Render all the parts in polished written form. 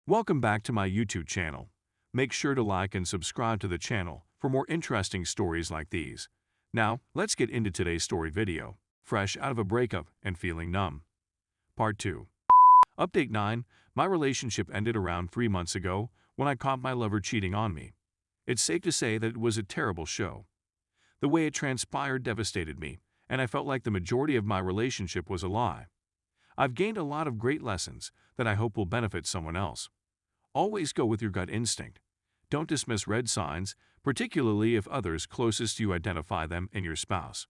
Welcome back to my YouTube channel. Make sure to like and subscribe to the channel for more interesting stories like these. Now, let's get into today's story video. Fresh out of a breakup and feeling numb. Part 2. Update 9. My relationship ended around 3 months ago when I caught my lover cheating on me. It's safe to say that it was a terrible show. The way it transpired devastated me, and I felt like the majority of my relationship was a lie. I've gained a lot of great lessons that I hope will benefit someone else. Always go with your gut instinct. Don't dismiss red signs, particularly if others closest to you identify them in your spouse.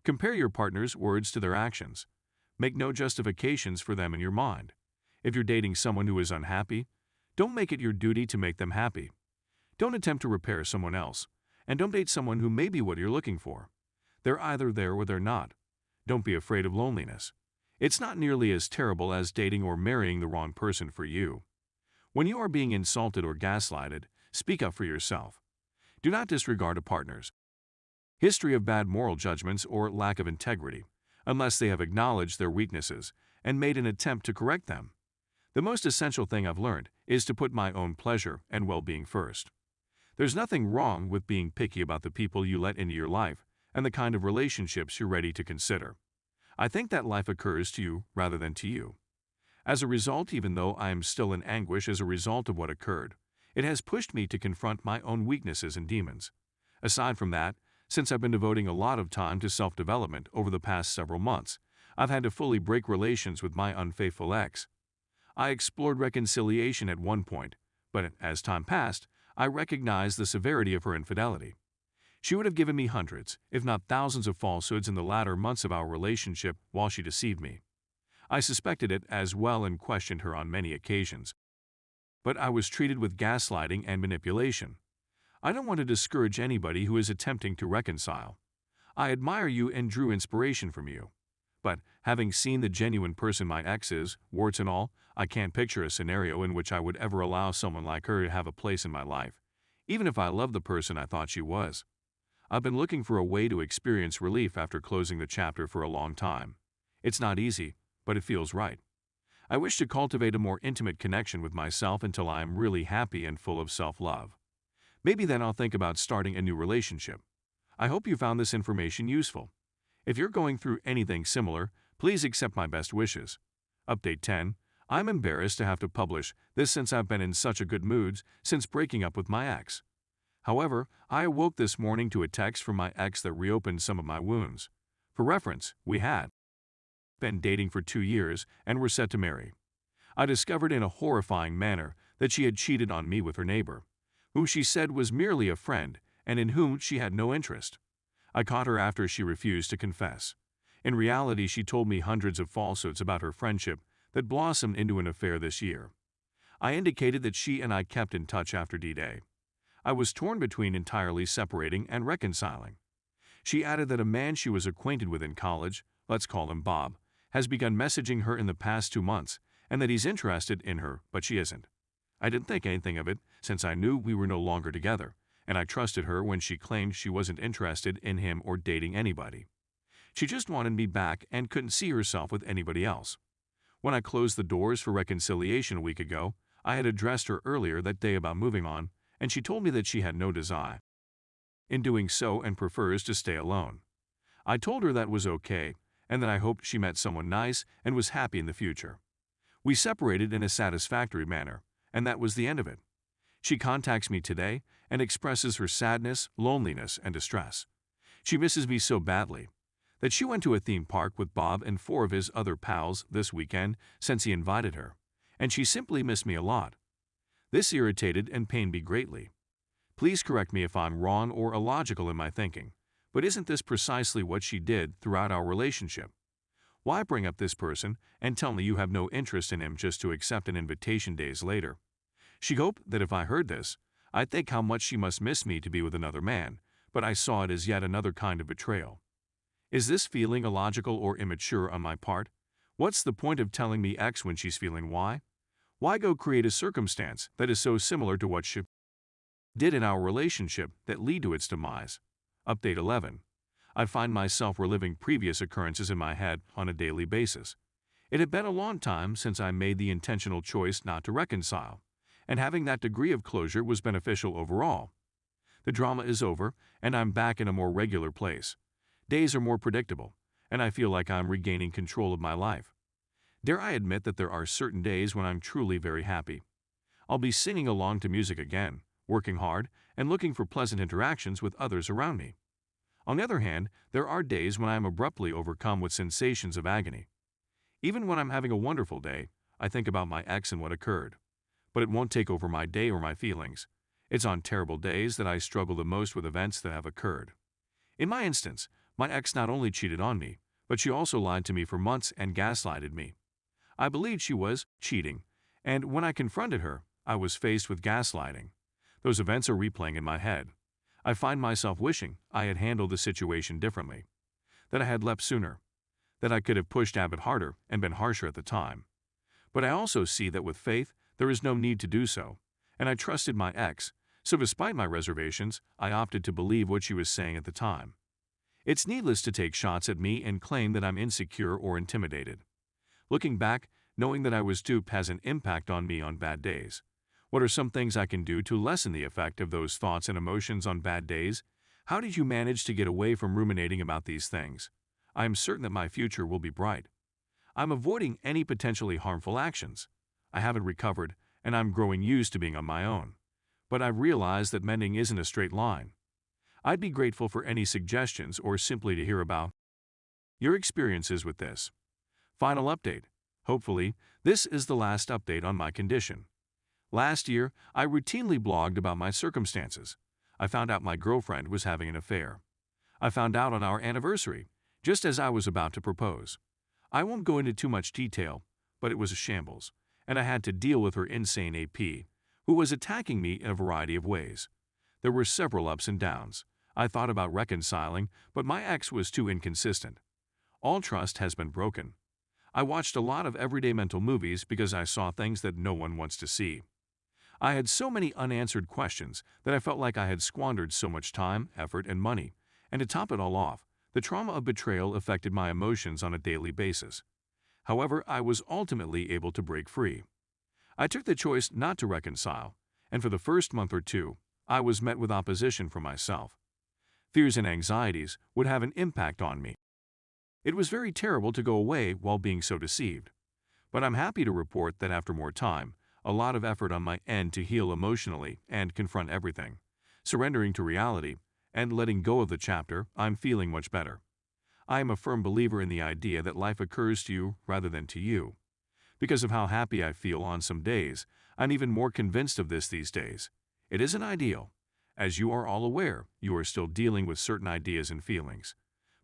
Compare your partner's words to their actions. Make no justifications for them in your mind. If you're dating someone who is unhappy, don't make it your duty to make them happy. Don't attempt to repair someone else, and don't date someone who may be what you're looking for. They're either there or they're not. Don't be afraid of loneliness. It's not nearly as terrible as dating or marrying the wrong person for you. When you are being insulted or gaslighted, speak up for yourself. Do not disregard a partner's history of bad moral judgments or lack of integrity, unless they have acknowledged their weaknesses and made an attempt to correct them. The most essential thing I've learned is to put my own pleasure and well-being first. There's nothing wrong with being picky about the people you let into your life and the kind of relationships you're ready to consider. I think that life occurs to you rather than to you. As a result, even though I am still in anguish as a result of what occurred, it has pushed me to confront my own weaknesses and demons. Aside from that, since I've been devoting a lot of time to self-development over the past several months, I've had to fully break relations with my unfaithful ex. I explored reconciliation at one point, but as time passed, I recognized the severity of her infidelity. She would have given me hundreds, if not thousands of falsehoods in the latter months of our relationship while she deceived me. I suspected it as well and questioned her on many occasions. But I was treated with gaslighting and manipulation. I don't want to discourage anybody who is attempting to reconcile. I admire you and drew inspiration from you. But, having seen the genuine person my ex is, warts and all, I can't picture a scenario in which I would ever allow someone like her to have a place in my life, even if I loved the person I thought she was. I've been looking for a way to experience relief after closing the chapter for a long time. It's not easy, but it feels right. I wish to cultivate a more intimate connection with myself until I am really happy and full of self-love. Maybe then I'll think about starting a new relationship. I hope you found this information useful. If you're going through anything similar, please accept my best wishes. Update 10. I'm embarrassed to have to publish this since I've been in such a good mood since breaking up with my ex. However, I awoke this morning to a text from my ex that reopened some of my wounds. For reference, we had been dating for 2 years and were set to marry. I discovered in a horrifying manner that she had cheated on me with her neighbor, whom she said was merely a friend and in whom she had no interest. I caught her after she refused to confess. In reality, she told me hundreds of falsehoods about her friendship that blossomed into an affair this year. I indicated that she and I kept in touch after D-Day. I was torn between entirely separating and reconciling. She added that a man she was acquainted with in college, let's call him Bob, has begun messaging her in the past 2 months and that he's interested in her, but she isn't. I didn't think anything of it since I knew we were no longer together, and I trusted her when she claimed she wasn't interested in him or dating anybody. She just wanted me back and couldn't see herself with anybody else. When I closed the doors for reconciliation a week ago, I had addressed her earlier that day about moving on, and she told me that she had no desire in doing so and prefers to stay alone. I told her that was okay, and that I hoped she met someone nice and was happy in the future. We separated in a satisfactory manner, and that was the end of it. She contacts me today and expresses her sadness, loneliness, and distress. She misses me so badly that she went to a theme park with Bob and 4 of his other pals this weekend since he invited her, and she simply missed me a lot. This irritated and pained me greatly. Please correct me if I'm wrong or illogical in my thinking, but isn't this precisely what she did throughout our relationship? Why bring up this person and tell me you have no interest in him just to accept an invitation days later? She hoped that if I heard this, I'd think how much she must miss me to be with another man, but I saw it as yet another kind of betrayal. Is this feeling illogical or immature on my part? What's the point of telling me X when she's feeling Y? Why go create a circumstance that is so similar to what she did in our relationship that lead to its demise? Update 11. I find myself reliving previous occurrences in my head on a daily basis. It had been a long time since I made the intentional choice not to reconcile, and having that degree of closure was beneficial overall. The drama is over, and I'm back in a more regular place. Days are more predictable, and I feel like I'm regaining control of my life. Dare I admit that there are certain days when I'm truly very happy. I'll be singing along to music again, working hard, and looking for pleasant interactions with others around me. On the other hand, there are days when I am abruptly overcome with sensations of agony. Even when I'm having a wonderful day, I think about my ex and what occurred. But it won't take over my day or my feelings. It's on terrible days that I struggle the most with events that have occurred. In my instance, my ex not only cheated on me, but she also lied to me for months and gaslighted me. I believed she was cheating, and when I confronted her, I was faced with gaslighting. Those events are replaying in my head. I find myself wishing I had handled the situation differently, that I had leapt sooner, that I could have pushed Abbott harder and been harsher at the time. But I also see that with faith, there is no need to do so, and I trusted my ex, so despite my reservations, I opted to believe what she was saying at the time. It's needless to take shots at me and claim that I'm insecure or intimidated. Looking back, knowing that I was duped has an impact on me on bad days. What are some things I can do to lessen the effect of those thoughts and emotions on bad days? How did you manage to get away from ruminating about these things? I am certain that my future will be bright. I'm avoiding any potentially harmful actions. I haven't recovered, and I'm growing used to being on my own. But I've realized that mending isn't a straight line. I'd be grateful for any suggestions or simply to hear about your experiences with this. Final update. Hopefully, this is the last update on my condition. Last year, I routinely blogged about my circumstances. I found out my girlfriend was having an affair. I found out on our anniversary, just as I was about to propose. I won't go into too much detail, but it was a shambles, and I had to deal with her insane AP, who was attacking me in a variety of ways. There were several ups and downs. I thought about reconciling, but my ex was too inconsistent. All trust has been broken. I watched a lot of everyday mental movies because I saw things that no one wants to see. I had so many unanswered questions that I felt like I had squandered so much time, effort, and money, and to top it all off, the trauma of betrayal affected my emotions on a daily basis. However, I was ultimately able to break free. I took the choice not to reconcile, and for the first month or two, I was met with opposition from myself. Fears and anxieties would have an impact on me. It was very terrible to go away while being so deceived. But I'm happy to report that after more time, a lot of effort on my end to heal emotionally and confront everything, surrendering to reality, and letting go of the chapter, I'm feeling much better. I am a firm believer in the idea that life occurs to you rather than to you. Because of how happy I feel on some days, I'm even more convinced of this these days. It isn't ideal. As you are all aware, you are still dealing with certain ideas and feelings.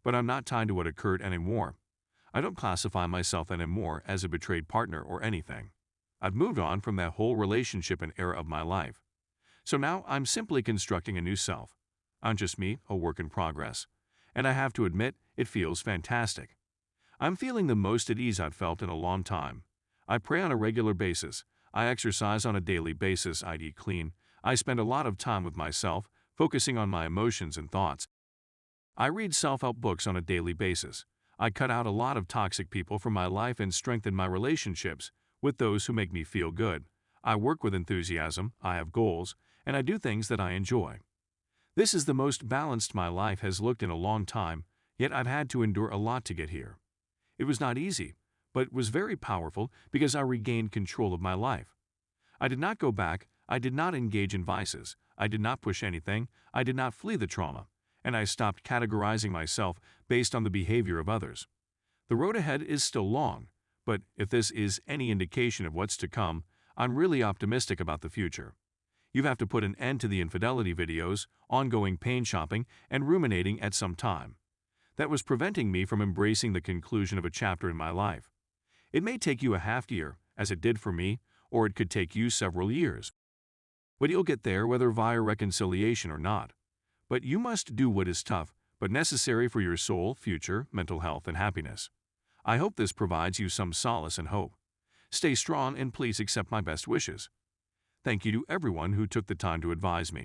But I'm not tied to what occurred anymore. I don't classify myself anymore as a betrayed partner or anything. I've moved on from that whole relationship and era of my life. So now I'm simply constructing a new self. I'm just me, a work in progress. And I have to admit, it feels fantastic. I'm feeling the most at ease I've felt in a long time. I pray on a regular basis. I exercise on a daily basis. I eat clean. I spend a lot of time with myself, focusing on my emotions and thoughts. I read self-help books on a daily basis. I cut out a lot of toxic people from my life and strengthen my relationships with those who make me feel good. I work with enthusiasm, I have goals, and I do things that I enjoy. This is the most balanced my life has looked in a long time, yet I've had to endure a lot to get here. It was not easy, but it was very powerful because I regained control of my life. I did not go back, I did not engage in vices, I did not push anything, I did not flee the trauma, and I stopped categorizing myself based on the behavior of others. The road ahead is still long, but if this is any indication of what's to come, I'm really optimistic about the future. You have to put an end to the infidelity videos, ongoing pain shopping, and ruminating at some time. That was preventing me from embracing the conclusion of a chapter in my life. It may take you a half year, as it did for me, or it could take you several years. But you'll get there whether via reconciliation or not. But you must do what is tough, but necessary for your soul, future, mental health, and happiness. I hope this provides you some solace and hope. Stay strong and please accept my best wishes. Thank you to everyone who took the time to advise me.